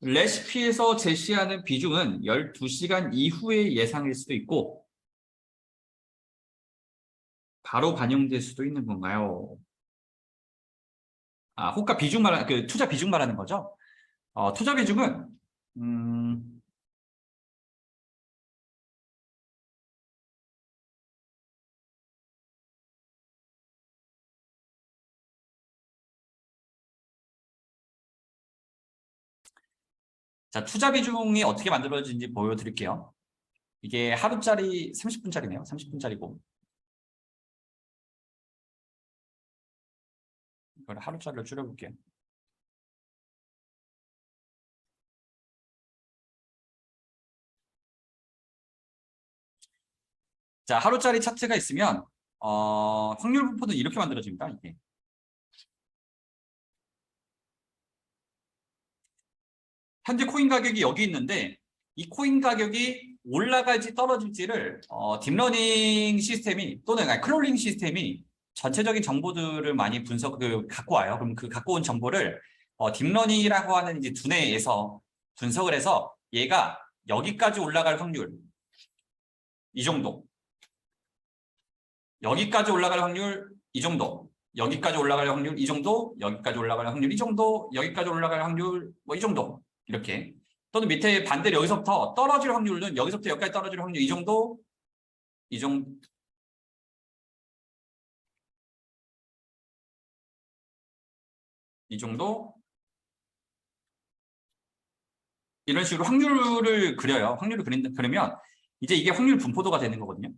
레시피에서 제시하는 비중은 12시간 이후의 예상일 수도 있고 바로 반영될 수도 있는 건가요? 아, 호가 비중 그 투자 비중 말하는 거죠? 투자 비중은 자, 투자 비중이 어떻게 만들어지는지 보여드릴게요. 이게 하루짜리 30분짜리네요. 30분짜리고. 이걸 하루짜리로 줄여볼게요. 자, 하루짜리 차트가 있으면 확률 분포는 이렇게 만들어집니다. 이게. 현재 코인 가격이 여기 있는데 이 코인 가격이 올라갈지 떨어질지를 딥러닝 시스템이 또는 크롤링 시스템이 전체적인 정보들을 많이 갖고 와요. 그럼 그 갖고 온 정보를 딥러닝이라고 하는 이제 두뇌에서 분석을 해서 얘가 여기까지 올라갈 확률 이 정도, 여기까지 올라갈 확률 이 정도, 여기까지 올라갈 확률 이 정도, 여기까지 올라갈 확률 이 정도, 여기까지 올라갈 확률 뭐 이 정도 이렇게 또는 밑에 반대로 여기서부터 떨어질 확률은 여기서부터 여기까지 떨어질 확률 이 정도, 이 정도 이 정도 이런 식으로 확률을 그려요. 확률을 그리면 이제 이게 확률 분포도가 되는 거거든요.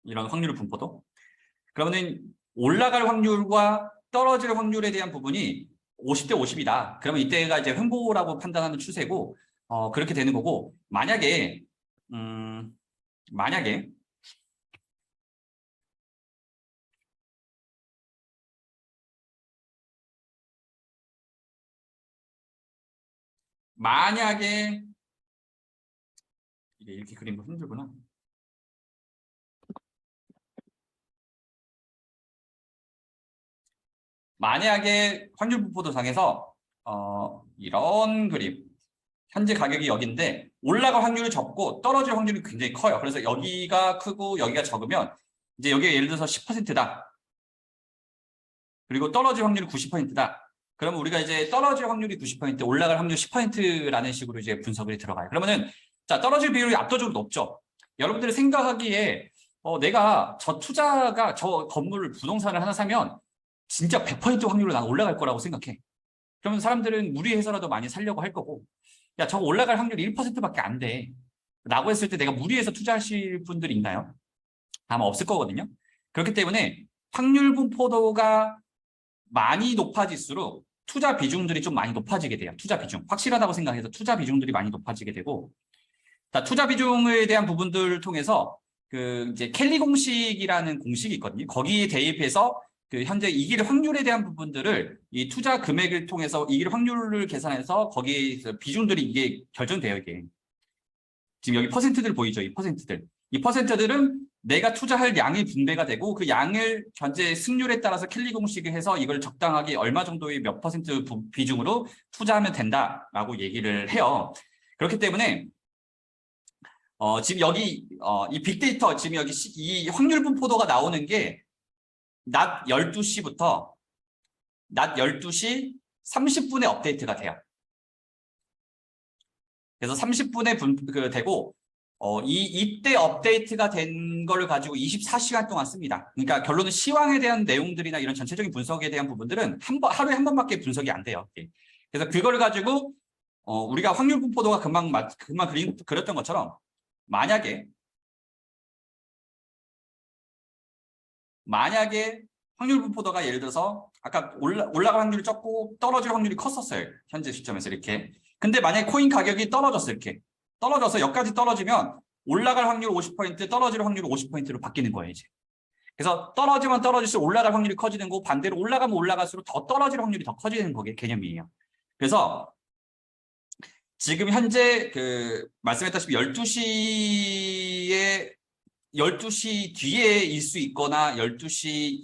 이런 확률 분포도. 그러면은 올라갈 확률과 떨어질 확률에 대한 부분이 50대 50이다. 그러면 이때가 이제 횡보라고 판단하는 추세고 그렇게 되는 거고 만약에 이게 이렇게 그리는 거 힘들구나. 만약에 확률 분포도상에서 이런 그림 현재 가격이 여기인데 올라갈 확률이 적고 떨어질 확률이 굉장히 커요. 그래서 여기가 크고 여기가 적으면 이제 여기가 예를 들어서 10%다. 그리고 떨어질 확률이 90%다. 그러면 우리가 이제 떨어질 확률이 90%, 올라갈 확률 10%라는 식으로 이제 분석이 들어가요. 그러면은 자, 떨어질 비율이 압도적으로 높죠. 여러분들이 생각하기에 내가 저 건물을 부동산을 하나 사면 진짜 100% 확률로 난 올라갈 거라고 생각해. 그러면 사람들은 무리해서라도 많이 살려고 할 거고 야, 저거 올라갈 확률이 1%밖에 안 돼. 라고 했을 때 내가 무리해서 투자하실 분들이 있나요? 아마 없을 거거든요. 그렇기 때문에 확률 분포도가 많이 높아질수록 투자 비중들이 좀 많이 높아지게 돼요. 투자 비중. 확실하다고 생각해서 투자 비중들이 많이 높아지게 되고 투자 비중에 대한 부분들을 통해서 그 이제 켈리 공식이라는 공식이 있거든요. 거기에 대입해서 그 현재 이길 확률에 대한 부분들을 이 투자 금액을 통해서 이길 확률을 계산해서 거기에 비중들이 이게 결정돼요, 이게. 지금 여기 퍼센트들 보이죠? 이 퍼센트들. 이 퍼센트들은 내가 투자할 양이 분배가 되고 그 양을 현재 승률에 따라서 켈리 공식을 해서 이걸 적당하게 얼마 정도의 몇 퍼센트 비중으로 투자하면 된다라고 얘기를 해요. 그렇기 때문에 지금 여기 이 빅데이터 지금 여기 이 확률 분포도가 나오는 게 낮 12시부터 낮 12시 30분에 업데이트가 돼요. 그래서 30분에 되고 이때 업데이트가 된 걸 가지고 24시간 동안 씁니다. 그러니까 결론은 시황에 대한 내용들이나 이런 전체적인 분석에 대한 부분들은 하루에 한 번밖에 분석이 안 돼요. 그래서 그걸 가지고 우리가 확률 분포도가 금방 그렸던 것처럼 만약에 확률 분포도가 예를 들어서 아까 올라갈 확률이 적고 떨어질 확률이 컸었어요. 현재 시점에서 이렇게. 근데 만약에 코인 가격이 떨어졌어 이렇게. 떨어져서 여기까지 떨어지면 올라갈 확률 50%, 떨어질 확률 50%로 바뀌는 거예요, 이제. 그래서 떨어지면 떨어질수록 올라갈 확률이 커지는 거고 반대로 올라가면 올라갈수록 더 떨어질 확률이 더 커지는 거게 개념이에요. 그래서 지금 현재 말씀했다시피 12시 뒤에일 수 있거나 12시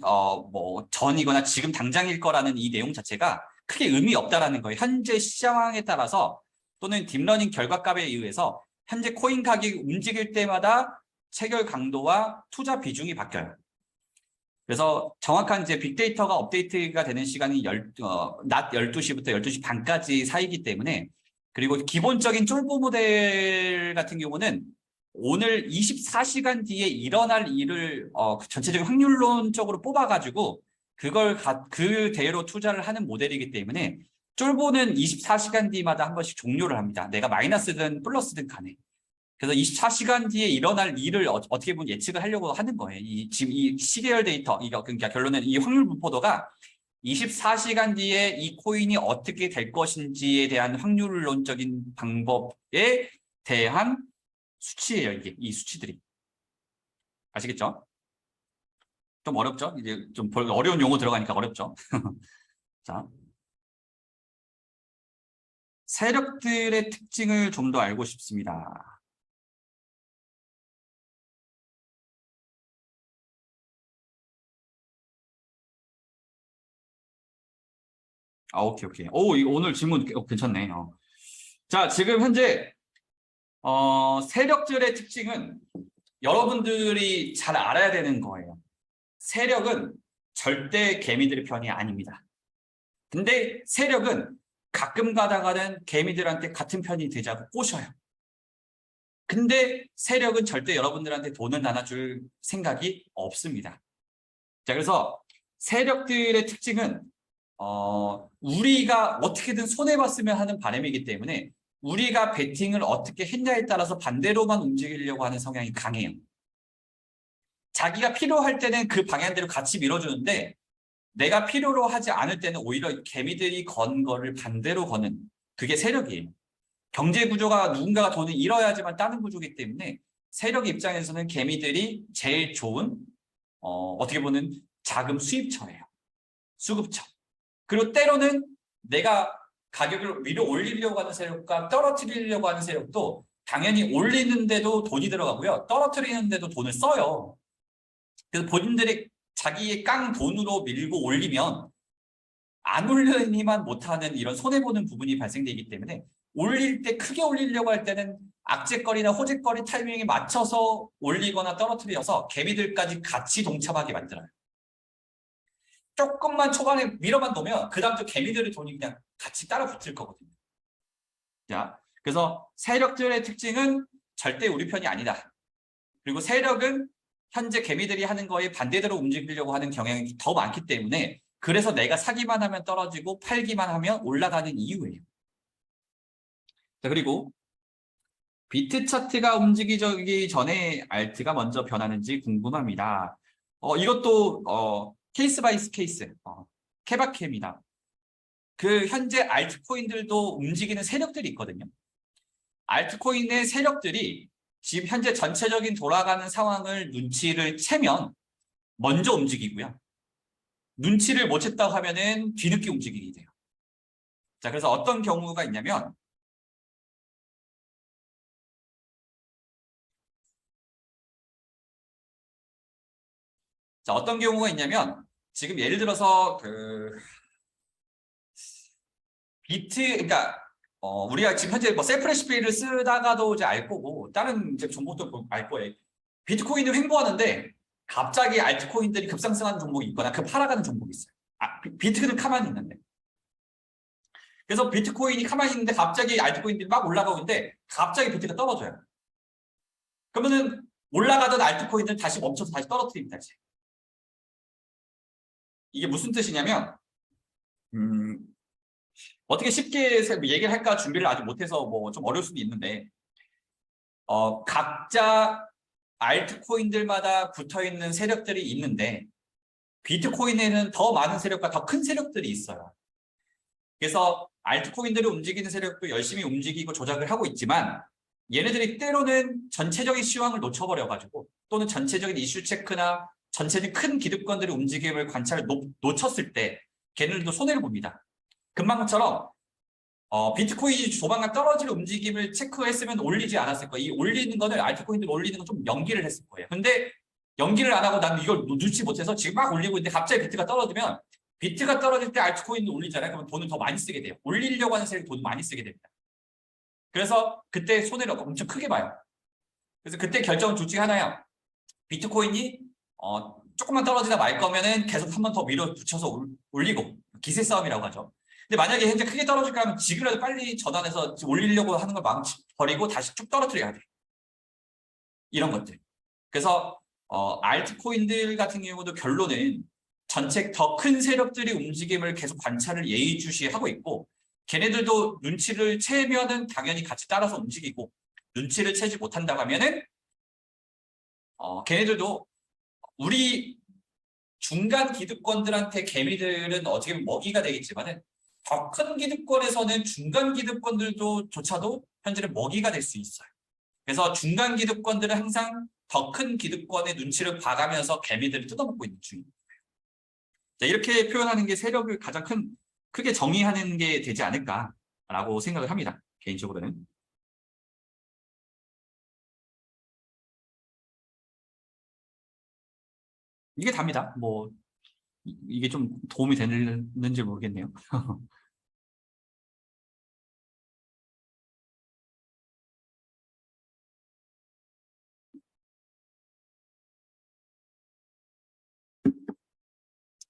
뭐 전이거나 지금 당장일 거라는 이 내용 자체가 크게 의미 없다라는 거예요. 현재 시장에 따라서 또는 딥러닝 결과값에 의해서 현재 코인 가격이 움직일 때마다 체결 강도와 투자 비중이 바뀌어요. 그래서 정확한 이제 빅데이터가 업데이트가 되는 시간이 낮 12시부터 12시 반까지 사이기 때문에 그리고 기본적인 쫄보 모델 같은 경우는 오늘 24시간 뒤에 일어날 일을 전체적인 확률론적으로 뽑아가지고 그걸 그대로 투자를 하는 모델이기 때문에 쫄보는 24시간 뒤마다 한 번씩 종료를 합니다. 내가 마이너스든 플러스든 간에. 그래서 24시간 뒤에 일어날 일을 어떻게 보면 예측을 하려고 하는 거예요. 지금 이 시리얼 데이터, 그러니까 결론은 이 확률 분포도가 24시간 뒤에 이 코인이 어떻게 될 것인지에 대한 확률론적인 방법에 대한 수치예요. 이 수치들이. 아시겠죠? 좀 어렵죠? 이제 좀 어려운 용어 들어가니까 어렵죠? 자. 세력들의 특징을 좀 더 알고 싶습니다. 오케이. 오늘 질문 괜찮네. 자, 지금 현재 세력들의 특징은 여러분들이 잘 알아야 되는 거예요. 세력은 절대 개미들의 편이 아닙니다. 근데 세력은 가끔 가다가는 개미들한테 같은 편이 되자고 꼬셔요. 근데 세력은 절대 여러분들한테 돈을 나눠줄 생각이 없습니다. 자, 그래서 세력들의 특징은 우리가 어떻게든 손해봤으면 하는 바람이기 때문에 우리가 베팅을 어떻게 했냐에 따라서 반대로만 움직이려고 하는 성향이 강해요. 자기가 필요할 때는 그 방향대로 같이 밀어주는데 내가 필요로 하지 않을 때는 오히려 개미들이 건 거를 반대로 거는 그게 세력이에요. 경제 구조가 누군가가 돈을 잃어야지만 따는 구조이기 때문에 세력 입장에서는 개미들이 제일 좋은 어떻게 보면 자금 수입처예요. 수급처. 그리고 때로는 내가 가격을 위로 올리려고 하는 세력과 떨어뜨리려고 하는 세력도 당연히 올리는데도 돈이 들어가고요. 떨어뜨리는데도 돈을 써요. 그래서 본인들이 자기의 깡 돈으로 밀고 올리면 안 올리니만 못하는 이런 손해보는 부분이 발생되기 때문에 올릴 때 크게 올리려고 할 때는 악재거리나 호재거리 타이밍에 맞춰서 올리거나 떨어뜨려서 개미들까지 같이 동참하게 만들어요. 조금만 초반에 밀어만 놓으면 그 다음부터 개미들의 돈이 그냥 같이 따라 붙을 거거든요. 자, 그래서 세력들의 특징은 절대 우리 편이 아니다. 그리고 세력은 현재 개미들이 하는 거에 반대대로 움직이려고 하는 경향이 더 많기 때문에 그래서 내가 사기만 하면 떨어지고 팔기만 하면 올라가는 이유예요. 자, 그리고 비트 차트가 움직이기 전에 알트가 먼저 변하는지 궁금합니다. 이것도 케이스 바이 케이스, 케바케입니다. 그 현재 알트코인들도 움직이는 세력들이 있거든요. 알트코인의 세력들이 지금 현재 전체적인 돌아가는 상황을 눈치를 채면 먼저 움직이고요. 눈치를 못 챘다고 하면은 뒤늦게 움직이게 돼요. 자, 그래서 어떤 경우가 있냐면 자, 어떤 경우가 있냐면 지금 예를 들어서 그러니까 우리가 지금 현재 뭐 셀프 레시피를 쓰다가도 이제 알 거고 다른 이제 정보도 알 거예요. 비트코인을 횡보하는데 갑자기 알트코인들이 급상승하는 종목이 있거나 급하락하는 종목이 있어요. 비트코인은 가만히 있는데. 그래서 비트코인이 가만히 있는데 갑자기 알트코인들이 막 올라가고 있는데 갑자기 비트가 떨어져요. 그러면은 올라가던 알트코인들 다시 멈춰서 다시 떨어뜨립니다. 이제. 이게 무슨 뜻이냐면 어떻게 쉽게 얘기를 할까 준비를 아직 못해서 뭐 좀 어려울 수도 있는데 각자 알트코인들마다 붙어있는 세력들이 있는데 비트코인에는 더 많은 세력과 더 큰 세력들이 있어요. 그래서 알트코인들을 움직이는 세력도 열심히 움직이고 조작을 하고 있지만 얘네들이 때로는 전체적인 시황을 놓쳐버려가지고 또는 전체적인 이슈 체크나 전체적인 큰 기득권들의 움직임을 관찰을 놓쳤을 때 걔네들도 손해를 봅니다. 금방처럼 비트코인이 조만간 떨어질 움직임을 체크했으면 올리지 않았을 거예요. 이 올리는 거는 알트코인들 올리는 건 좀 연기를 했을 거예요. 근데 연기를 안 하고 나는 이걸 눈치 못해서 지금 막 올리고 있는데 갑자기 비트가 떨어지면 비트가 떨어질 때 알트코인을 올리잖아요. 그러면 돈을 더 많이 쓰게 돼요. 올리려고 하는 세력이 돈을 많이 쓰게 됩니다. 그래서 그때 손해를 엄청 크게 봐요. 그래서 그때 결정은 둘 중에 하나예요. 비트코인이 조금만 떨어지다 말 거면은 계속 한 번 더 밀어붙여서 올리고 기세 싸움이라고 하죠. 근데 만약에 현재 크게 떨어질까 하면 지금이라도 빨리 전환해서 올리려고 하는 걸 버리고 다시 쭉 떨어뜨려야 돼. 이런 것들. 그래서 알트코인들 같은 경우도 결론은 전체 더 큰 세력들이 움직임을 계속 관찰을 예의주시하고 있고 걔네들도 눈치를 채면은 당연히 같이 따라서 움직이고 눈치를 채지 못한다고 하면은 걔네들도 우리 중간 기득권들한테 개미들은 어떻게 보면 먹이가 되겠지만은 더 큰 기득권에서는 중간 기득권들도 조차도 현재는 먹이가 될 수 있어요. 그래서 중간 기득권들은 항상 더 큰 기득권의 눈치를 봐가면서 개미들을 뜯어먹고 있는 중입니다. 자, 이렇게 표현하는 게 세력을 가장 크게 정의하는 게 되지 않을까라고 생각을 합니다. 개인적으로는. 이게 답니다. 뭐 이게 좀 도움이 되는지 모르겠네요.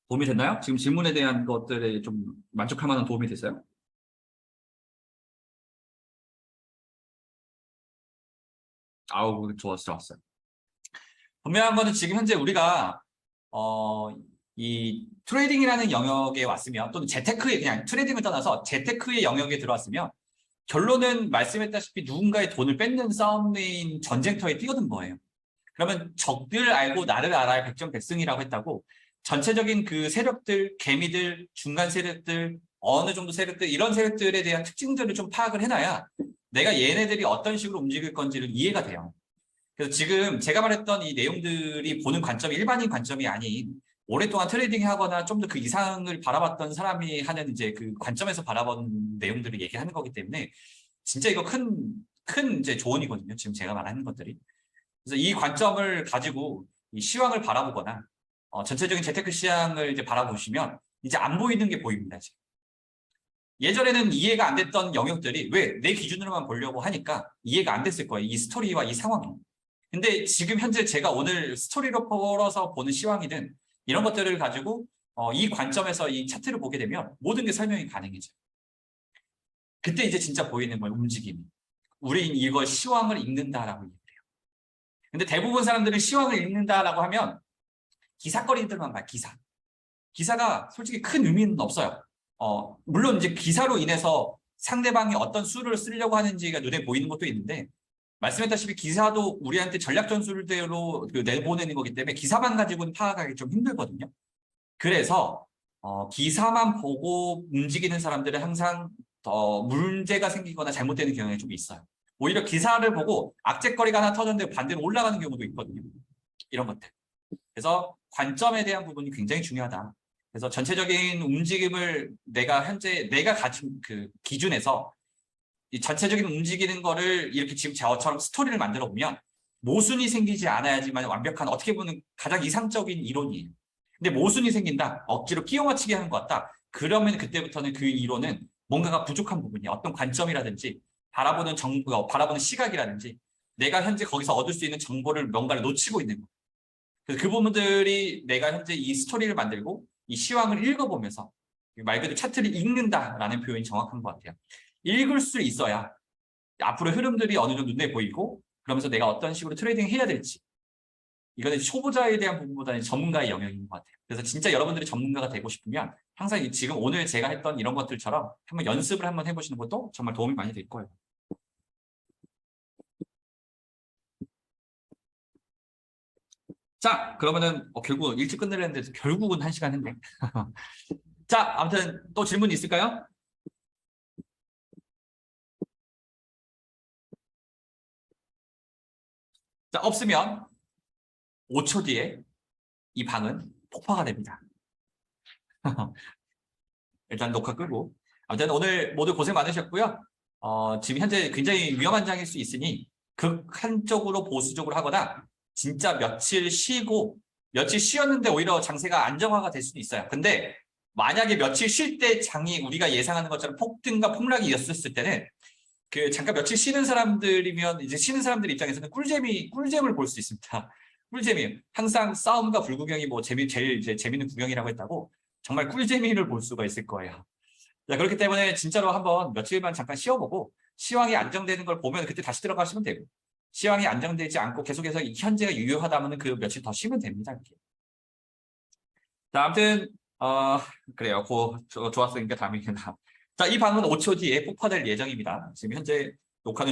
도움이 됐나요? 지금 질문에 대한 것들에 좀 만족할 만한 도움이 됐어요? 아우, 좋았어요. 분명한 거는 지금 현재 우리가 이 트레이딩이라는 영역에 왔으면 또는 재테크에 그냥 트레이딩을 떠나서 재테크의 영역에 들어왔으면 결론은 말씀했다시피 누군가의 돈을 뺏는 싸움인 전쟁터에 뛰어든 거예요. 그러면 적들 알고 나를 알아야 백전백승이라고 했다고 전체적인 그 세력들, 개미들, 중간 세력들, 어느 정도 세력들 이런 세력들에 대한 특징들을 좀 파악을 해놔야 내가 얘네들이 어떤 식으로 움직일 건지를 이해가 돼요. 그래서 지금 제가 말했던 이 내용들이 보는 관점이 일반인 관점이 아닌 오랫동안 트레이딩 하거나 좀 더 그 이상을 바라봤던 사람이 하는 이제 그 관점에서 바라본 내용들을 얘기하는 거기 때문에 진짜 이거 큰 이제 조언이거든요. 지금 제가 말하는 것들이. 그래서 이 관점을 가지고 이 시황을 바라보거나 전체적인 재테크 시장을 이제 바라보시면 이제 안 보이는 게 보입니다. 지금. 예전에는 이해가 안 됐던 영역들이 왜 내 기준으로만 보려고 하니까 이해가 안 됐을 거예요. 이 스토리와 이 상황이. 근데 지금 현재 제가 오늘 스토리로 풀어서 보는 시황이든 이런 것들을 가지고 이 관점에서 이 차트를 보게 되면 모든 게 설명이 가능해져요. 그때 이제 진짜 보이는 거예요. 움직임이. 우린 이걸 시황을 읽는다라고 얘기해요. 근데 대부분 사람들은 시황을 읽는다라고 하면 기사거리들만 봐요. 기사가 솔직히 큰 의미는 없어요. 물론 이제 기사로 인해서 상대방이 어떤 수를 쓰려고 하는지가 눈에 보이는 것도 있는데 말씀했다시피 기사도 우리한테 전략 전술대로 내보내는 거기 때문에 기사만 가지고는 파악하기 좀 힘들거든요. 그래서 기사만 보고 움직이는 사람들은 항상 더 문제가 생기거나 잘못되는 경향이 좀 있어요. 오히려 기사를 보고 악재거리가 하나 터졌는데 반대로 올라가는 경우도 있거든요. 이런 것들. 그래서 관점에 대한 부분이 굉장히 중요하다. 그래서 전체적인 움직임을 내가 가진 그 기준에서 이 전체적인 움직이는 거를 이렇게 지금 저처럼 스토리를 만들어 보면 모순이 생기지 않아야지만 완벽한 어떻게 보면 가장 이상적인 이론이에요. 근데 모순이 생긴다. 억지로 끼워 맞추게 하는 것 같다. 그러면 그때부터는 그 이론은 뭔가가 부족한 부분이 어떤 관점이라든지 바라보는 시각이라든지 내가 현재 거기서 얻을 수 있는 정보를 뭔가를 놓치고 있는 거예요. 그래서 그 부분들이 내가 현재 이 스토리를 만들고 이 시황을 읽어보면서 말 그대로 차트를 읽는다라는 표현이 정확한 것 같아요. 읽을 수 있어야 앞으로 흐름들이 어느 정도 눈에 보이고 그러면서 내가 어떤 식으로 트레이딩 해야 될지 이거는 초보자에 대한 부분보다는 전문가의 영역인 것 같아요. 그래서 진짜 여러분들이 전문가가 되고 싶으면 항상 지금 오늘 제가 했던 이런 것들처럼 한번 연습을 한번 해보시는 것도 정말 도움이 많이 될 거예요. 자, 그러면은 결국 일찍 끝내려는데 결국은 1시간 했네. 자, 아무튼 또 질문 있을까요? 자, 없으면 5초 뒤에 이 방은 폭파가 됩니다. 일단 녹화 끄고. 아무튼 오늘 모두 고생 많으셨고요. 지금 현재 굉장히 위험한 장일 수 있으니 극한적으로 보수적으로 하거나 진짜 며칠 쉬었는데 오히려 장세가 안정화가 될 수도 있어요. 근데 만약에 며칠 쉴 때 장이 우리가 예상하는 것처럼 폭등과 폭락이 있었을 때는 그 잠깐 며칠 쉬는 사람들이면 이제 쉬는 사람들 입장에서는 꿀잼을 볼 수 있습니다. 꿀재미. 항상 싸움과 불구경이 뭐 제일 이제 재밌는 구경이라고 했다고 정말 꿀재미를 볼 수가 있을 거예요. 자, 그렇기 때문에 진짜로 한번 며칠만 잠깐 쉬어보고 시황이 안정되는 걸 보면 그때 다시 들어가시면 되고 시황이 안정되지 않고 계속해서 현재가 유효하다면 그 며칠 더 쉬면 됩니다. 이렇게. 자, 아무튼 그래요. 좋았으니까 다음에 자, 이 방은 5초 뒤에 폭파될 예정입니다. 지금 현재 녹화는